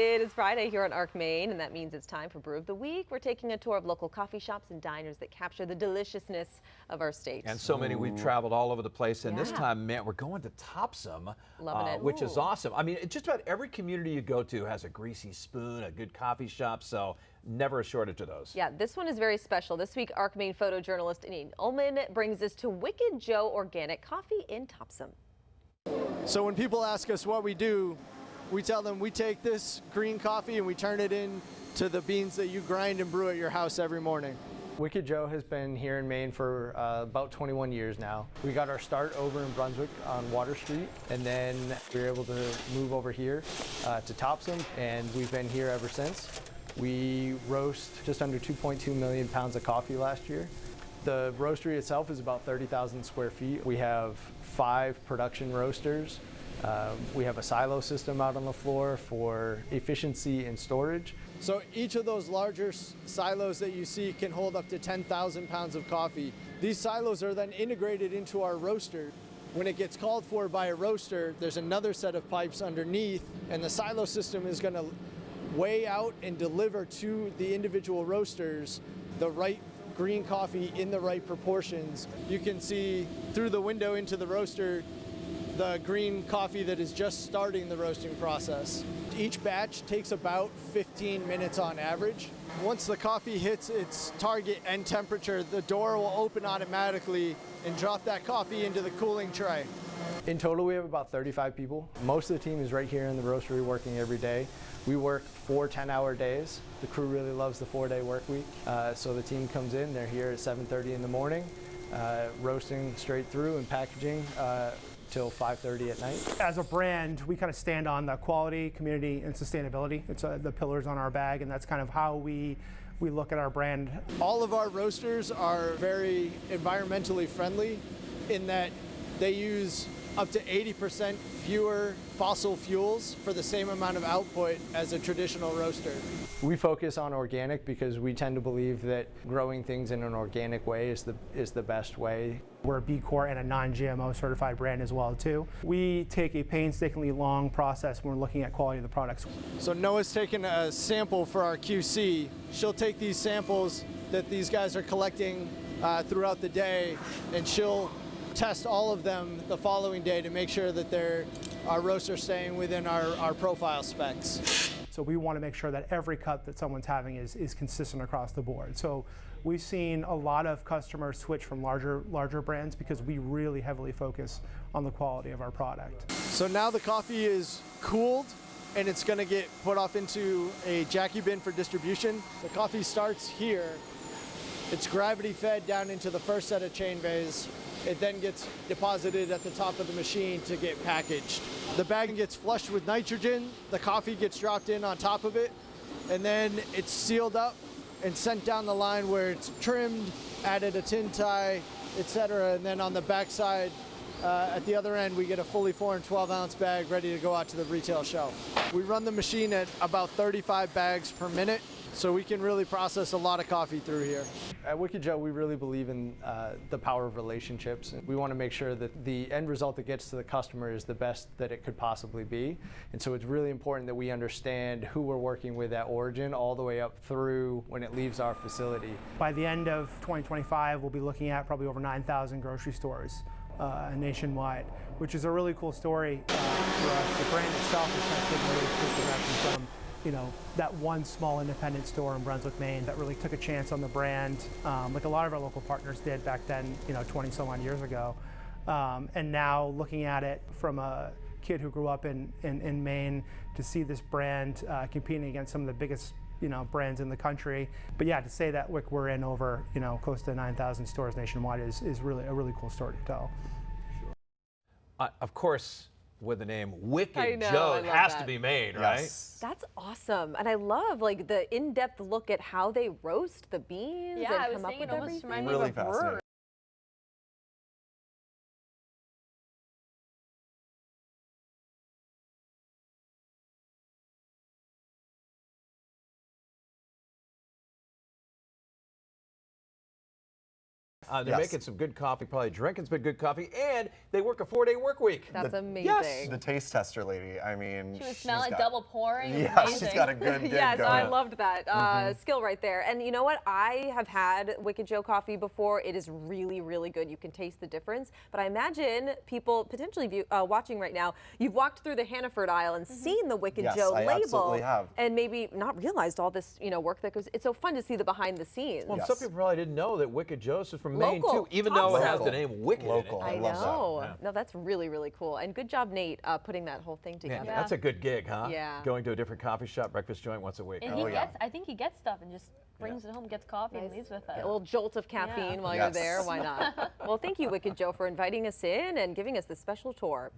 It is Friday here on Arc, Maine, and that means it's time for Brew of the Week. We're taking a tour of local coffee shops and diners that capture the deliciousness of our state. And so many, we've traveled all over the place, and this Yeah. time, man, we're going to Topsham, Loving it. which is awesome. I mean, just about every community you go to has a greasy spoon, a good coffee shop, so never a shortage of those. Yeah, this one is very special. This week, Arc Maine photojournalist Nate Ullman brings us to Wicked Joe Organic Coffee in Topsham. So when people ask us what we do, we tell them we take this green coffee and we turn it into the beans that you grind and brew at your house every morning. Wicked Joe has been here in Maine for about 21 years now. We got our start over in Brunswick on Water Street, and then we were able to move over here to Topsham, and we've been here ever since. We roast just under 2.2 million pounds of coffee last year. The roastery itself is about 30,000 square feet. We have 5 production roasters. We have a silo system out on the floor for efficiency and storage. So each of those larger silos that you see can hold up to 10,000 pounds of coffee. These silos are then integrated into our roaster. When it gets called for by a roaster, there's another set of pipes underneath, and the silo system is going to weigh out and deliver to the individual roasters the right green coffee in the right proportions. You can see through the window into the roaster the green coffee that is just starting the roasting process. Each batch takes about 15 minutes on average. Once the coffee hits its target end temperature, the door will open automatically and drop that coffee into the cooling tray. In total, we have about 35 people. Most of the team is right here in the roastery working every day. We work 4 10-hour days. The crew really loves the 4-day work week. So the team comes in, they're here at 7:30 in the morning, roasting straight through and packaging till 5:30 at night. As a brand, we kind of stand on the quality, community, and sustainability. It's the pillars on our bag, and that's kind of how we look at our brand. All of our roasters are very environmentally friendly in that they use up to 80% fewer fossil fuels for the same amount of output as a traditional roaster. We focus on organic because we tend to believe that growing things in an organic way is the best way. We're a B Corp and a non-GMO certified brand as well too. We take a painstakingly long process when we're looking at quality of the products. So Noah's taken a sample for our QC. She'll take these samples that these guys are collecting throughout the day, and she'll test all of them the following day to make sure that our roasts are staying within our profile specs. So we want to make sure that every cup that someone's having is consistent across the board. So we've seen a lot of customers switch from larger brands because we really heavily focus on the quality of our product. So now the coffee is cooled and it's going to get put off into a Jackie bin for distribution. The coffee starts here. It's gravity fed down into the first set of chain bays. It then gets deposited at the top of the machine to get packaged. The bag gets flushed with nitrogen, the coffee gets dropped in on top of it, and then it's sealed up and sent down the line where it's trimmed, added a tin tie, etc. And then on the back side, at the other end, we get a fully formed 12-ounce bag ready to go out to the retail shelf. We run the machine at about 35 bags per minute, so we can really process a lot of coffee through here. At Wicked Joe, we really believe in the power of relationships. We want to make sure that the end result that gets to the customer is the best that it could possibly be. And so it's really important that we understand who we're working with at origin all the way up through when it leaves our facility. By the end of 2025, we'll be looking at probably over 9,000 grocery stores nationwide, which is a really cool story for us. The brand itself is kind of taking a really quick direction from that one small independent store in Brunswick, Maine that really took a chance on the brand, like a lot of our local partners did back then, 20 some odd years ago. And now looking at it from a kid who grew up in Maine to see this brand competing against some of the biggest brands in the country. But yeah, to say that we're in over close to 9,000 stores nationwide is really a really cool story to tell. Sure. Of course, with the name Wicked know, Joe, it has that. to be Maine, right? Yes. That's awesome, and I love the in-depth look at how they roast the beans Yeah, and I was come up saying with it almost everything. reminded me Really of a fascinating. brewer. They're Yes. making some good coffee, probably drinking some good coffee, and they work a 4-day work week. That's amazing. Yes. The taste tester lady, I mean, She was she's smelling got- double pouring. It was Yeah, amazing. she's got a good gig Yes, going. I loved that skill right there. And you know what? I have had Wicked Joe coffee before. It is really, really good. You can taste the difference. But I imagine people potentially watching right now, you've walked through the Hannaford aisle and seen the Wicked Yes, Joe I label, absolutely have. and maybe not realized all this, work that goes. It's so fun to see the behind the scenes. Well, Yes. some people probably didn't know that Wicked Joe's is from Maine, Local. too, even though it has Local. the name Wicked Local. in it. I love that. know. Yeah. No, that's really, really cool. And good job, Nate, putting that whole thing Man, together. Yeah. that's a good gig, huh? Yeah. Going to a different coffee shop, breakfast joint once a week. And Oh, he yeah. gets, I think he gets stuff and just brings it home, gets coffee, and leaves with it. A little jolt of caffeine while you're Yes. there. Why not? Well, thank you, Wicked Joe, for inviting us in and giving us this special tour.